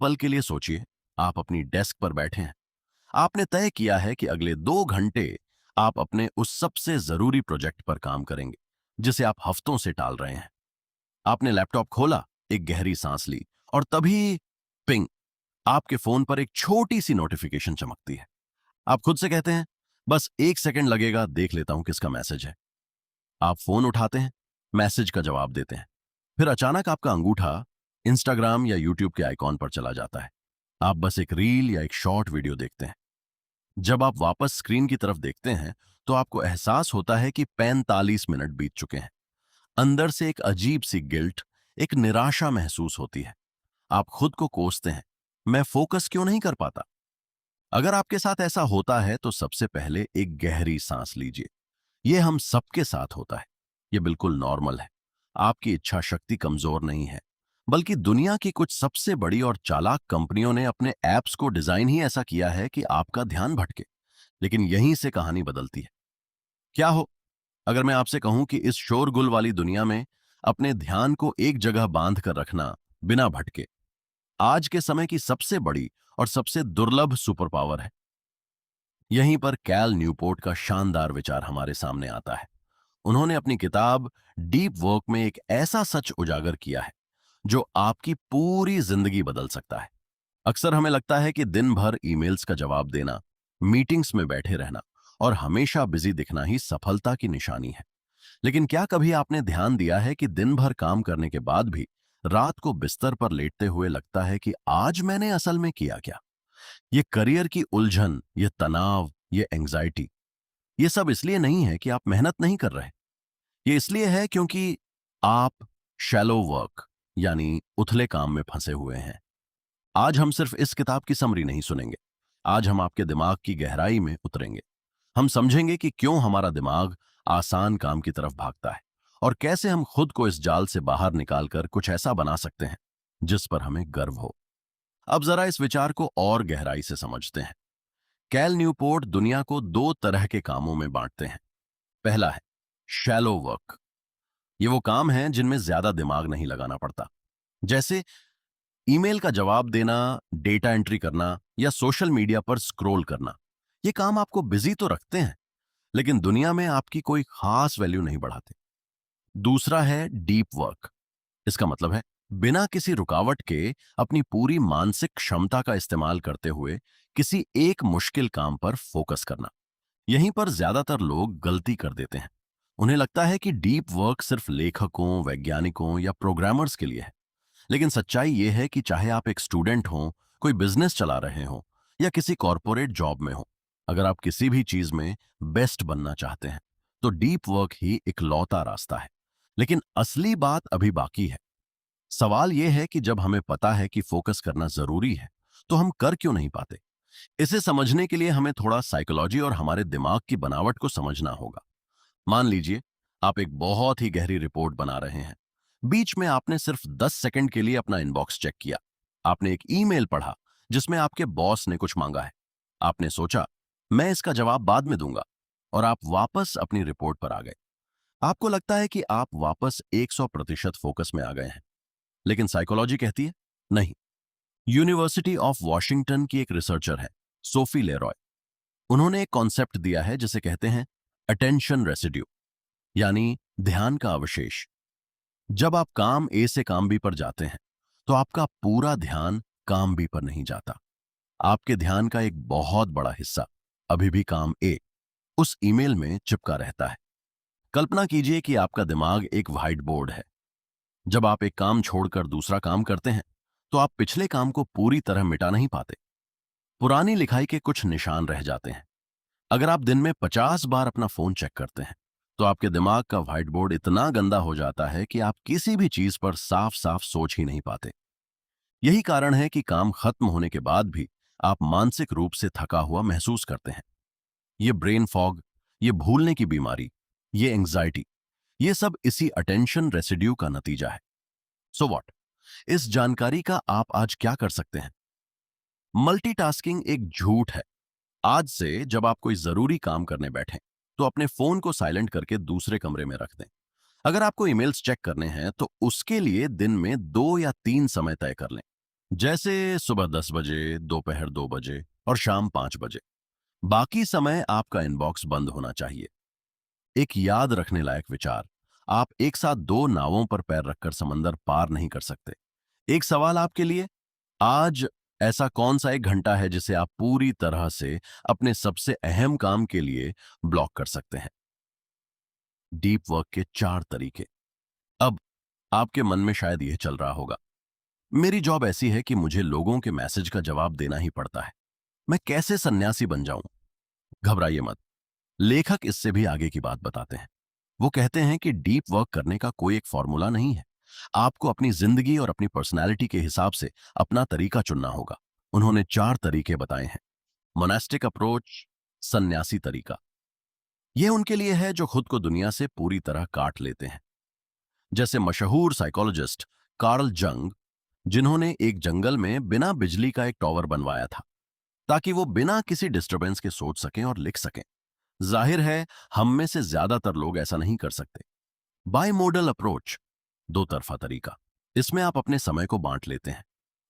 पल के लिए सोचिए, आप अपनी डेस्क पर बैठे हैं। आपने तय किया है कि अगले 2 घंटे आप अपने उस सबसे जरूरी प्रोजेक्ट पर काम करेंगे, जिसे आप हफ्तों से टाल रहे हैं। आपने लैपटॉप खोला, एक गहरी सांस ली, और तभी पिंग, आपके फोन पर एक छोटी सी नोटिफिकेशन चमकती है। आप खुद से कहते हैं, बस 1 सेकंड लगेगा, देख लेता हूं किसका मैसेज है। आप फोन उठाते हैं, मैसेज का जवाब देते हैं। फिर अचानक आपका अंगूठा इंस्टाग्राम या यूट्यूब के आइकॉन पर चला जाता है। आप बस एक रील या एक शॉर्ट वीडियो देखते हैं। जब आप वापस स्क्रीन की तरफ देखते हैं, तो आपको एहसास होता है कि 45 मिनट बीत चुके हैं। अंदर से एक अजीब सी गिल्ट, एक निराशा महसूस होती है। आप खुद को कोसते हैं, मैं फोकस क्यों नहीं कर पाता। अगर आपके साथ ऐसा होता है तो सबसे पहले एक गहरी सांस लीजिए। यह हम सबके साथ होता है। यह बिल्कुल नॉर्मल है। आपकी इच्छा शक्ति कमजोर नहीं है, बल्कि दुनिया की कुछ सबसे बड़ी और चालाक कंपनियों ने अपने ऐप्स को डिजाइन ही ऐसा किया है कि आपका ध्यान भटके। लेकिन यहीं से कहानी बदलती है। क्या हो अगर मैं आपसे कहूं कि इस शोरगुल वाली दुनिया में अपने ध्यान को एक जगह बांध कर रखना, बिना भटके, आज के समय की सबसे बड़ी और सबसे दुर्लभ सुपर पावर है। यहीं पर कैल न्यूपोर्ट का शानदार विचार हमारे सामने आता है। उन्होंने अपनी किताब डीप वर्क में एक ऐसा सच उजागर किया है जो आपकी पूरी जिंदगी बदल सकता है। अक्सर हमें लगता है कि दिन भर ईमेल्स का जवाब देना, मीटिंग्स में बैठे रहना और हमेशा बिजी दिखना ही सफलता की निशानी है। लेकिन क्या कभी आपने ध्यान दिया है कि दिन भर काम करने के बाद भी रात को बिस्तर पर लेटते हुए लगता है कि आज मैंने असल में किया क्या? ये करियर की उलझन, ये तनाव, ये एंग्जाइटी, ये सब इसलिए नहीं है कि आप मेहनत नहीं कर रहे। ये इसलिए है क्योंकि आप शैलो वर्क, यानी उथले काम में फंसे हुए हैं। आज हम सिर्फ इस किताब की समरी नहीं सुनेंगे। आज हम आपके दिमाग की गहराई में उतरेंगे। हम समझेंगे कि क्यों हमारा दिमाग आसान काम की तरफ भागता है और कैसे हम खुद को इस जाल से बाहर निकालकर कुछ ऐसा बना सकते हैं जिस पर हमें गर्व हो। अब जरा इस विचार को और गहराई से समझते हैं। कैल न्यूपोर्ट दुनिया को 2 तरह के कामों में बांटते हैं। पहला है शैलो वर्क। ये वो काम हैं जिनमें ज्यादा दिमाग नहीं लगाना पड़ता, जैसे ईमेल का जवाब देना, डेटा एंट्री करना या सोशल मीडिया पर स्क्रॉल करना। ये काम आपको बिजी तो रखते हैं, लेकिन दुनिया में आपकी कोई खास वैल्यू नहीं बढ़ाते। दूसरा है डीप वर्क। इसका मतलब है बिना किसी रुकावट के अपनी पूरी मानसिक क्षमता का इस्तेमाल करते हुए किसी एक मुश्किल काम पर फोकस करना। यहीं पर ज्यादातर लोग गलती कर देते हैं। उन्हें लगता है कि डीप वर्क सिर्फ लेखकों, वैज्ञानिकों या प्रोग्रामर्स के लिए है। लेकिन सच्चाई यह है कि चाहे आप एक स्टूडेंट हों, कोई बिजनेस चला रहे हों या किसी कॉरपोरेट जॉब में हो, अगर आप किसी भी चीज में बेस्ट बनना चाहते हैं तो डीप वर्क ही इकलौता रास्ता है। लेकिन असली बात अभी बाकी है। सवाल यह है कि जब हमें पता है कि फोकस करना जरूरी है, तो हम कर क्यों नहीं पाते? इसे समझने के लिए हमें थोड़ा साइकोलॉजी और हमारे दिमाग की बनावट को समझना होगा। मान लीजिए आप एक बहुत ही गहरी रिपोर्ट बना रहे हैं। बीच में आपने सिर्फ 10 सेकंड के लिए अपना इनबॉक्स चेक किया। आपने एक ईमेल पढ़ा जिसमें आपके बॉस ने कुछ मांगा है। आपने सोचा, मैं इसका जवाब बाद में दूंगा, और आप वापस अपनी रिपोर्ट पर आ गए। आपको लगता है कि आप वापस 100% फोकस में आ गए हैं। लेकिन साइकोलॉजी कहती है, नहीं। यूनिवर्सिटी ऑफ वॉशिंगटन की एक रिसर्चर है, सोफी लेरॉय। उन्होंने एक कॉन्सेप्ट दिया है जिसे कहते हैं अटेंशन रेसिड्यू, यानी ध्यान का अवशेष। जब आप काम ए से काम बी पर जाते हैं, तो आपका पूरा ध्यान काम बी पर नहीं जाता। आपके ध्यान का एक बहुत बड़ा हिस्सा अभी भी काम ए, उस ईमेल में चिपका रहता है। कल्पना कीजिए कि आपका दिमाग एक व्हाइट बोर्ड है। जब आप एक काम छोड़कर दूसरा काम करते हैं, तो आप पिछले काम को पूरी तरह मिटा नहीं पाते। पुरानी लिखाई के कुछ निशान रह जाते हैं। अगर आप दिन में 50 बार अपना फोन चेक करते हैं, तो आपके दिमाग का व्हाइट बोर्ड इतना गंदा हो जाता है कि आप किसी भी चीज पर साफ साफ सोच ही नहीं पाते। यही कारण है कि काम खत्म होने के बाद भी आप मानसिक रूप से थका हुआ महसूस करते हैं। ये ब्रेन फॉग, ये भूलने की बीमारी, ये एंग्जाइटी, ये सब इसी अटेंशन रेसिड्यू का नतीजा है। So what? इस जानकारी का आप आज क्या कर सकते हैं? मल्टीटास्किंग एक झूठ है। आज से जब आप कोई जरूरी काम करने बैठें, तो अपने फोन को साइलेंट करके दूसरे कमरे में रख दें। अगर आपको ईमेल्स चेक करने हैं, तो उसके लिए दिन में 2 या 3 समय तय कर लें। जैसे सुबह 10 बजे, दोपहर 2 बजे और शाम 5 बजे। बाकी समय आपका इनबॉक्स बंद होना चाहिए। एक याद रखने लायक विचार, आप एक साथ दो नावों पर पैर रखकर समंदर पार नहीं कर सकते। एक सवाल आपके लिए, आज ऐसा कौन सा एक घंटा है जिसे आप पूरी तरह से अपने सबसे अहम काम के लिए ब्लॉक कर सकते हैं? डीप वर्क के 4 तरीके। अब आपके मन में शायद यह चल रहा होगा, मेरी जॉब ऐसी है कि मुझे लोगों के मैसेज का जवाब देना ही पड़ता है, मैं कैसे सन्यासी बन जाऊं? घबराइए मत, लेखक इससे भी आगे की बात बताते हैं। वो कहते हैं कि डीप वर्क करने का कोई एक फॉर्मूला नहीं है। आपको अपनी जिंदगी और अपनी पर्सनैलिटी के हिसाब से अपना तरीका चुनना होगा। उन्होंने 4 तरीके बताए हैं। मोनास्टिक अप्रोच, सन्यासी तरीका। यह उनके लिए है जो खुद को दुनिया से पूरी तरह काट लेते हैं। जैसे मशहूर साइकोलॉजिस्ट कार्ल जंग, जिन्होंने एक जंगल में बिना बिजली का एक टॉवर बनवाया था ताकि वो बिना किसी डिस्टरबेंस के सोच सकें और लिख सकें। जाहिर है, हम में से ज्यादातर लोग ऐसा नहीं कर सकते। बाई मोडल अप्रोच, दो तरफा तरीका। इसमें आप अपने समय को बांट लेते हैं।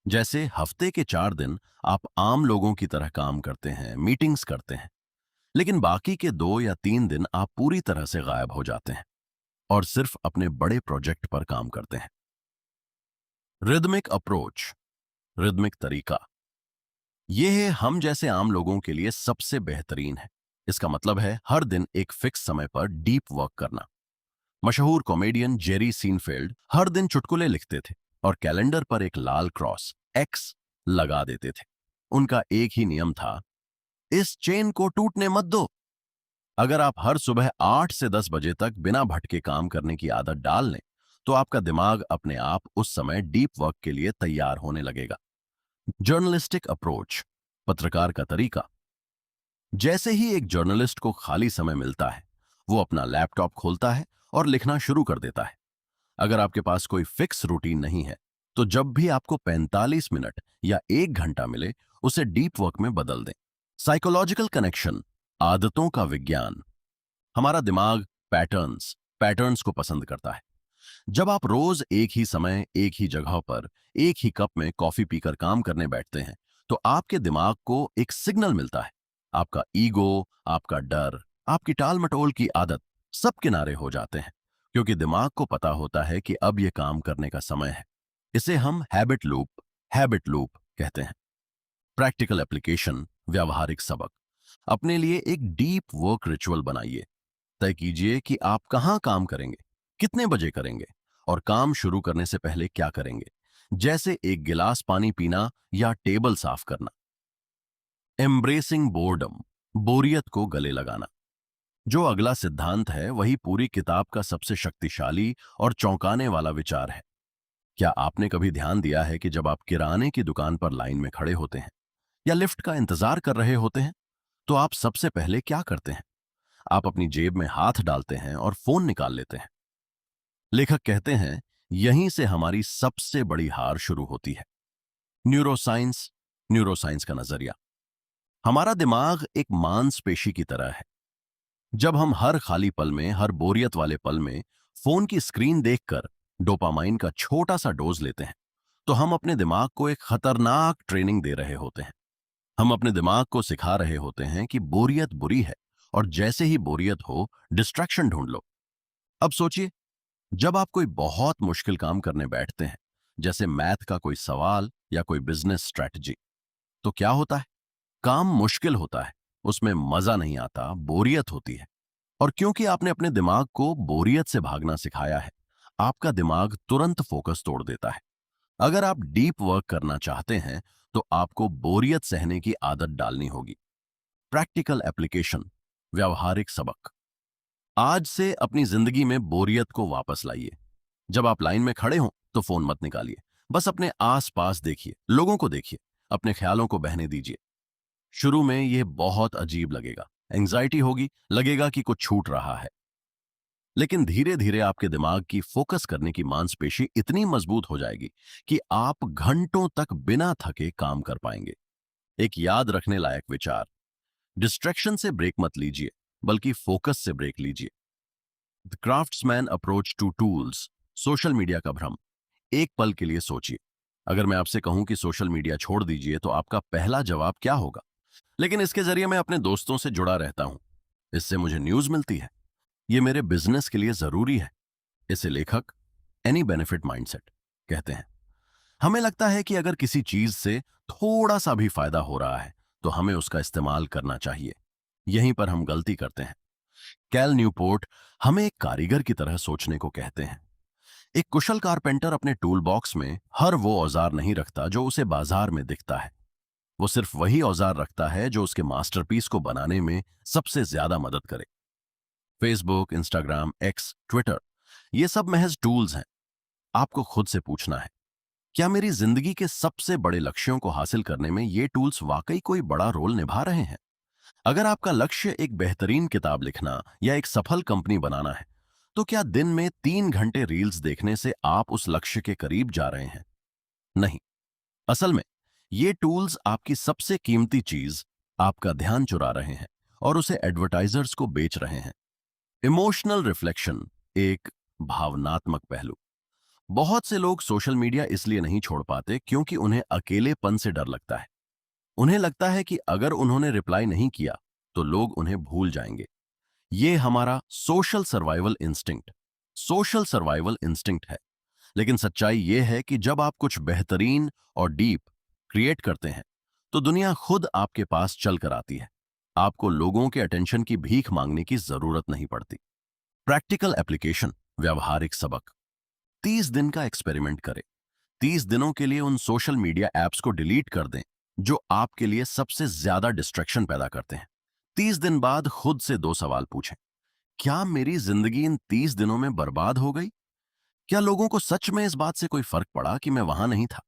जैसे हफ्ते के 4 दिन आप आम लोगों की तरह काम करते हैं, मीटिंग्स करते हैं, लेकिन बाकी के 2 या 3 दिन आप पूरी तरह से गायब हो जाते हैं और सिर्फ अपने बड़े प्रोजेक्ट पर काम करते हैं। रिदमिक अप्रोच, रिदमिक तरीका। यह है हम जैसे आम लोगों के लिए सबसे बेहतरीन है। इसका मतलब है हर दिन एक फिक्स समय पर डीप वर्क करना। मशहूर कॉमेडियन जेरी सीनफेल्ड हर दिन चुटकुले लिखते थे और कैलेंडर पर एक लाल क्रॉस एक्स लगा देते थे। उनका एक ही नियम था, इस चेन को टूटने मत दो। अगर आप हर सुबह 8 से 10 बजे तक बिना भटके काम करने की आदत डाल लें, तो आपका दिमाग अपने आप उस समय डीप वर्क के लिए तैयार होने लगेगा। जर्नलिस्टिक अप्रोच, पत्रकार का तरीका। जैसे ही एक जर्नलिस्ट को खाली समय मिलता है, वो अपना लैपटॉप खोलता है और लिखना शुरू कर देता है। अगर आपके पास कोई फिक्स रूटीन नहीं है, तो जब भी आपको 45 मिनट या 1 घंटा मिले, उसे डीप वर्क में बदल दें। साइकोलॉजिकल कनेक्शन, आदतों का विज्ञान। हमारा दिमाग पैटर्न्स पैटर्न्स को पसंद करता है। जब आप रोज एक ही समय, एक ही जगह पर, एक ही कप में कॉफी पीकर काम करने बैठते हैं, तो आपके दिमाग को एक सिग्नल मिलता है। आपका ईगो, आपका डर, आपकी टाल मटोल की आदत सब किनारे हो जाते हैं, क्योंकि दिमाग को पता होता है कि अब यह काम करने का समय है। इसे हम हैबिट लूप कहते हैं। प्रैक्टिकल एप्लीकेशन, व्यावहारिक सबक। अपने लिए एक डीप वर्क रिचुअल बनाइए। तय कीजिए कि आप कहाँ काम करेंगे, कितने बजे करेंगे और काम शुरू करने से पहले क्या करेंगे। जैसे एक गिलास पानी पीना या टेबल साफ करना। एम्ब्रेसिंग बोर्डम, बोरियत को गले लगाना। जो अगला सिद्धांत है वही पूरी किताब का सबसे शक्तिशाली और चौंकाने वाला विचार है। क्या आपने कभी ध्यान दिया है कि जब आप किराने की दुकान पर लाइन में खड़े होते हैं या लिफ्ट का इंतजार कर रहे होते हैं, तो आप सबसे पहले क्या करते हैं? आप अपनी जेब में हाथ डालते हैं और फोन निकाल लेते हैं। लेखक कहते हैं, यहीं से हमारी सबसे बड़ी हार शुरू होती है। न्यूरोसाइंस, न्यूरोसाइंस का नजरिया। हमारा दिमाग एक मांसपेशी की तरह है। जब हम हर खाली पल में, हर बोरियत वाले पल में फोन की स्क्रीन देखकर डोपामाइन का छोटा सा डोज लेते हैं, तो हम अपने दिमाग को एक खतरनाक ट्रेनिंग दे रहे होते हैं। हम अपने दिमाग को सिखा रहे होते हैं कि बोरियत बुरी है और जैसे ही बोरियत हो, डिस्ट्रैक्शन ढूंढ लो। अब सोचिए, जब आप कोई बहुत मुश्किल काम करने बैठते हैं, जैसे मैथ का कोई सवाल या कोई बिजनेस स्ट्रैटेजी, तो क्या होता है? काम मुश्किल होता है, उसमें मजा नहीं आता, बोरियत होती है। और क्योंकि आपने अपने दिमाग को बोरियत से भागना सिखाया है, आपका दिमाग तुरंत फोकस तोड़ देता है। अगर आप डीप वर्क करना चाहते हैं, तो आपको बोरियत सहने की आदत डालनी होगी। प्रैक्टिकल एप्लीकेशन, व्यावहारिक सबक। आज से अपनी जिंदगी में बोरियत को वापस लाइए। जब आप लाइन में खड़े हों, तो फोन मत निकालिए। बस अपने आसपास देखिए, लोगों को देखिए, अपने ख्यालों को बहने दीजिए। शुरू में यह बहुत अजीब लगेगा, एंजाइटी होगी, लगेगा कि कुछ छूट रहा है। लेकिन धीरे धीरे आपके दिमाग की फोकस करने की मांसपेशी इतनी मजबूत हो जाएगी कि आप घंटों तक बिना थके काम कर पाएंगे। एक याद रखने लायक विचार, डिस्ट्रैक्शन से ब्रेक मत लीजिए, बल्कि फोकस से ब्रेक लीजिए। The craftsman approach to tools, social media का भ्रम। एक पल के लिए सोचिए, अगर मैं आपसे कहूं कि सोशल मीडिया छोड़ दीजिए तो आपका पहला जवाब क्या होगा? लेकिन इसके जरिए मैं अपने दोस्तों से जुड़ा रहता हूं। इससे मुझे न्यूज मिलती है। ये मेरे बिजनेस के लिए जरूरी है। इसे लेखक एनी बेनिफिट माइंडसेट कहते हैं। हमें लगता है कि अगर किसी चीज से थोड़ा सा भी फायदा हो रहा है तो हमें उसका इस्तेमाल करना चाहिए। यहीं पर हम गलती करते हैं। कैल न्यूपोर्ट हमें एक कारीगर की तरह सोचने को कहते हैं। एक कुशल कारपेंटर अपने टूल बॉक्स में हर वो औजार नहीं रखता जो उसे बाजार में दिखता है। वो सिर्फ वही औजार रखता है जो उसके मास्टरपीस को बनाने में सबसे ज्यादा मदद करे। फेसबुक, इंस्टाग्राम, एक्स, ट्विटर, ये सब महज टूल्स हैं। आपको खुद से पूछना है, क्या मेरी जिंदगी के सबसे बड़े लक्ष्यों को हासिल करने में ये टूल्स वाकई कोई बड़ा रोल निभा रहे हैं? अगर आपका लक्ष्य एक बेहतरीन किताब लिखना या एक सफल कंपनी बनाना है, तो क्या दिन में 3 घंटे रील्स देखने से आप उस लक्ष्य के करीब जा रहे हैं? नहीं। असल में ये टूल्स आपकी सबसे कीमती चीज, आपका ध्यान चुरा रहे हैं और उसे एडवर्टाइजर्स को बेच रहे हैं। इमोशनल रिफ्लेक्शन, एक भावनात्मक पहलू। बहुत से लोग सोशल मीडिया इसलिए नहीं छोड़ पाते क्योंकि उन्हें अकेलेपन से डर लगता है। उन्हें लगता है कि अगर उन्होंने रिप्लाई नहीं किया तो लोग उन्हें भूल जाएंगे। ये हमारा सोशल सर्वाइवल इंस्टिंक्ट है। लेकिन सच्चाई यह है कि जब आप कुछ बेहतरीन और डीप क्रिएट करते हैं तो दुनिया खुद आपके पास चल कर आती है। आपको लोगों के अटेंशन की भीख मांगने की जरूरत नहीं पड़ती। प्रैक्टिकल एप्लीकेशन, व्यवहारिक सबक। 30 दिन का एक्सपेरिमेंट करें। 30 दिनों के लिए उन सोशल मीडिया ऐप्स को डिलीट कर दें जो आपके लिए सबसे ज्यादा डिस्ट्रैक्शन पैदा करते हैं। 30 दिन बाद खुद से 2 सवाल पूछें। क्या मेरी जिंदगी इन 30 दिनों में बर्बाद हो गई? क्या लोगों को सच में इस बात से कोई फर्क पड़ा कि मैं वहां नहीं था?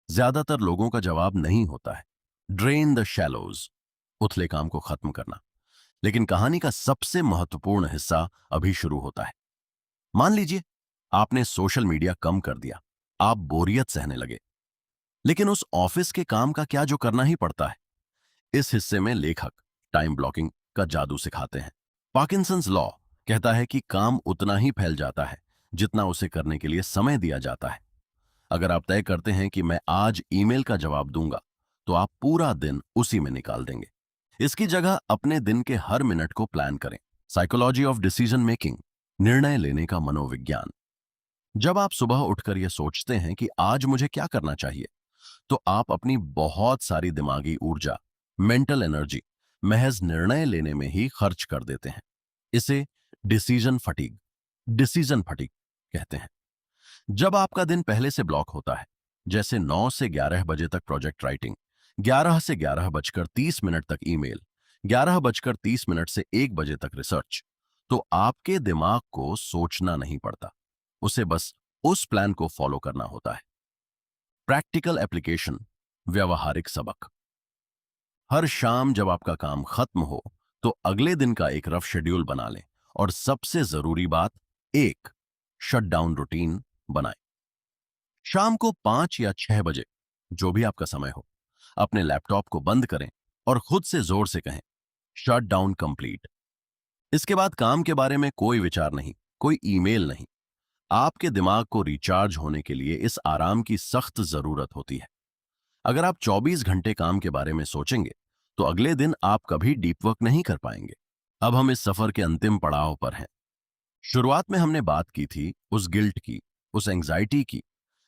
ज्यादातर लोगों का जवाब नहीं होता है। ड्रेन द शैलोज, उथले काम को खत्म करना। लेकिन कहानी का सबसे महत्वपूर्ण हिस्सा अभी शुरू होता है। मान लीजिए आपने सोशल मीडिया कम कर दिया, आप बोरियत सहने लगे। लेकिन उस ऑफिस के काम का क्या जो करना ही पड़ता है? इस हिस्से में लेखक टाइम ब्लॉकिंग का जादू सिखाते हैं। पार्किंसंस लॉ कहता है कि काम उतना ही फैल जाता है जितना उसे करने के लिए समय दिया जाता है। अगर आप तय करते हैं कि मैं आज ईमेल का जवाब दूंगा, तो आप पूरा दिन उसी में निकाल देंगे। इसकी जगह अपने दिन के हर मिनट को प्लान करें। साइकोलॉजी ऑफ डिसीजन मेकिंग, निर्णय लेने का मनोविज्ञान। जब आप सुबह उठकर यह सोचते हैं कि आज मुझे क्या करना चाहिए, तो आप अपनी बहुत सारी दिमागी ऊर्जा, मेंटल एनर्जी, महज निर्णय लेने में ही खर्च कर देते हैं। इसे डिसीजन फटीग कहते हैं। जब आपका दिन पहले से ब्लॉक होता है, जैसे 9 से 11 बजे तक प्रोजेक्ट राइटिंग, 11 से 11 बजकर 30 मिनट तक ईमेल, 11 बजकर 30 मिनट से 1 बजे तक रिसर्च, तो आपके दिमाग को सोचना नहीं पड़ता। उसे बस उस प्लान को फॉलो करना होता है। प्रैक्टिकल एप्लीकेशन, व्यवहारिक सबक। हर शाम जब आपका काम खत्म हो तो अगले दिन का एक रफ शेड्यूल बना लें। और सबसे जरूरी बात, एक शटडाउन रूटीन बनाएं। शाम को 5 या 6 बजे, जो भी आपका समय हो, अपने लैपटॉप को बंद करें और खुद से जोर से कहें, शट डाउन कंप्लीट। इसके बाद काम के बारे में कोई विचार नहीं, कोई ईमेल नहीं। आपके दिमाग को रिचार्ज होने के लिए इस आराम की सख्त जरूरत होती है। अगर आप 24 घंटे काम के बारे में सोचेंगे तो अगले दिन आप कभी डीप वर्क नहीं कर पाएंगे। अब हम इस सफर के अंतिम पड़ाव पर हैं। शुरुआत में हमने बात की थी उस गिल्ट की, उस एंजाइटी की,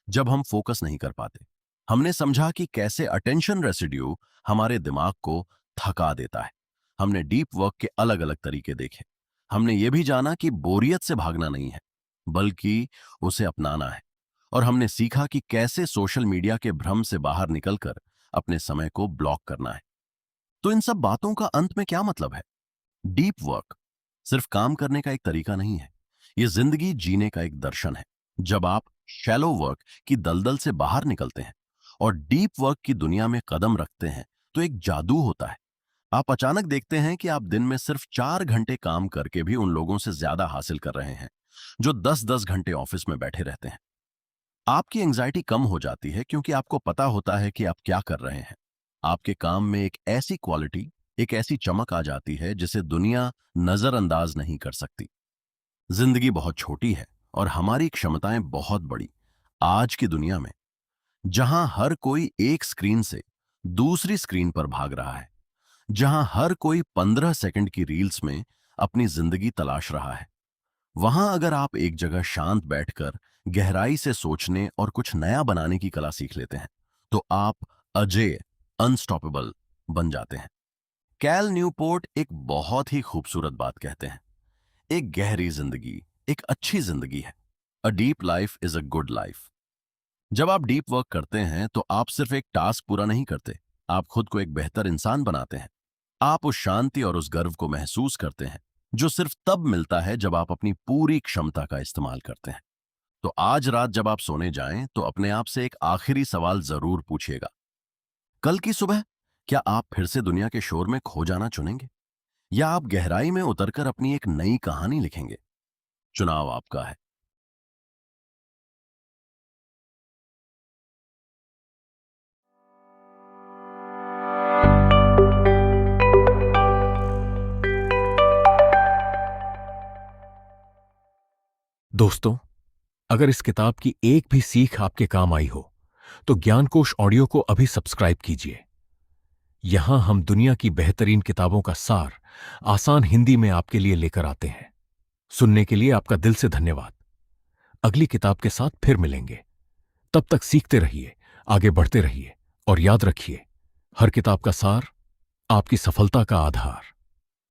जब हम फोकस नहीं कर पाते। हमने समझा कि कैसे अटेंशन रेसिड्यू हमारे दिमाग को थका देता है। हमने डीप वर्क के अलग अलग तरीके देखे। हमने ये भी जाना कि बोरियत से भागना नहीं है, बल्कि उसे अपनाना है। और हमने सीखा कि कैसे सोशल मीडिया के भ्रम से बाहर निकलकर अपने समय को ब्लॉक करना है। तो इन सब बातों का अंत में क्या मतलब है? डीप वर्क सिर्फ काम करने का एक तरीका नहीं है, यह जिंदगी जीने का एक दर्शन है। जब आप शैलो वर्क की दलदल से बाहर निकलते हैं और डीप वर्क की दुनिया में कदम रखते हैं, तो एक जादू होता है। आप अचानक देखते हैं कि आप दिन में सिर्फ 4 घंटे काम करके भी उन लोगों से ज्यादा हासिल कर रहे हैं जो 10-10 घंटे ऑफिस में बैठे रहते हैं। आपकी एंजाइटी कम हो जाती है क्योंकि आपको पता होता है कि आप क्या कर रहे हैं। आपके काम में एक ऐसी क्वालिटी, एक ऐसी चमक आ जाती है जिसे दुनिया नजरअंदाज नहीं कर सकती। जिंदगी बहुत छोटी है और हमारी क्षमताएं बहुत बड़ी। आज की दुनिया में जहां हर कोई एक स्क्रीन से दूसरी स्क्रीन पर भाग रहा है, जहां हर कोई 15 सेकंड की रील्स में अपनी जिंदगी तलाश रहा है, वहां अगर आप एक जगह शांत बैठकर गहराई से सोचने और कुछ नया बनाने की कला सीख लेते हैं, तो आप अजेय, अनस्टॉपेबल बन जाते हैं। कैल न्यूपोर्ट एक बहुत ही खूबसूरत बात कहते हैं, एक गहरी जिंदगी एक अच्छी जिंदगी है। A deep life is a good life. जब आप डीप वर्क करते हैं तो आप सिर्फ एक टास्क पूरा नहीं करते, आप खुद को एक बेहतर इंसान बनाते हैं। आप उस शांति और उस गर्व को महसूस करते हैं जो सिर्फ तब मिलता है जब आप अपनी पूरी क्षमता का इस्तेमाल करते हैं। तो आज रात जब आप सोने जाएं तो अपने आप से एक आखिरी सवाल जरूर पूछिएगा, कल की सुबह क्या आप फिर से दुनिया के शोर में खो जाना चुनेंगे, या आप गहराई में उतरकर अपनी एक नई कहानी लिखेंगे? चुनाव आपका है। दोस्तों, अगर इस किताब की एक भी सीख आपके काम आई हो, तो ज्ञानकोश ऑडियो को अभी सब्सक्राइब कीजिए। यहां हम दुनिया की बेहतरीन किताबों का सार आसान हिंदी में आपके लिए लेकर आते हैं। सुनने के लिए आपका दिल से धन्यवाद। अगली किताब के साथ फिर मिलेंगे। तब तक सीखते रहिए, आगे बढ़ते रहिए और याद रखिए, हर किताब का सार आपकी सफलता का आधार।